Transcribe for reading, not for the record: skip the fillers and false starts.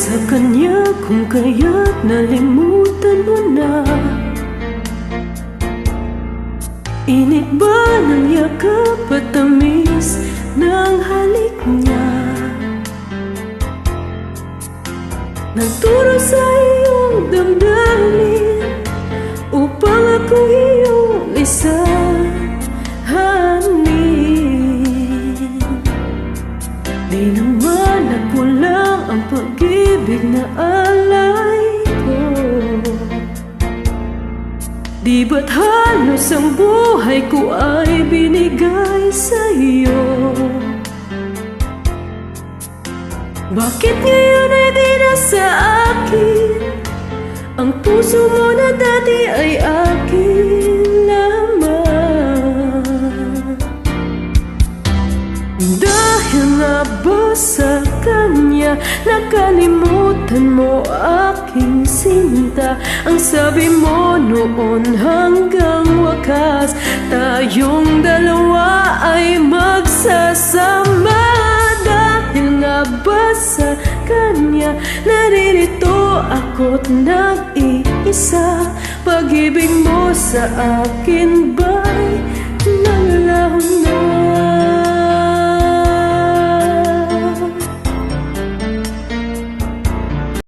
sa kanya kung kaya't nalimutan mo na. Init ba ng yakap at tamis ng halik niya? Nagturo sa iyong damdamin upang ako iyong isahanin. Di naman nagkulang ang pag-ibig na alay ko. Di ba't halos ang buhay ko ay binigay sa iyo? Bakit ngayon ay di na sa akin ang puso mo na dati ay akin lamang? Dahil nga ba sa kanya nakalimutan mo aking sinta? Ang sabi mo noon hanggang wakas tayong dalawa ay magsasama. Dahil nga ba sa kanya naririto ako't nag-iisa? Pag-ibig mo sa akin ba'y nalalaho na?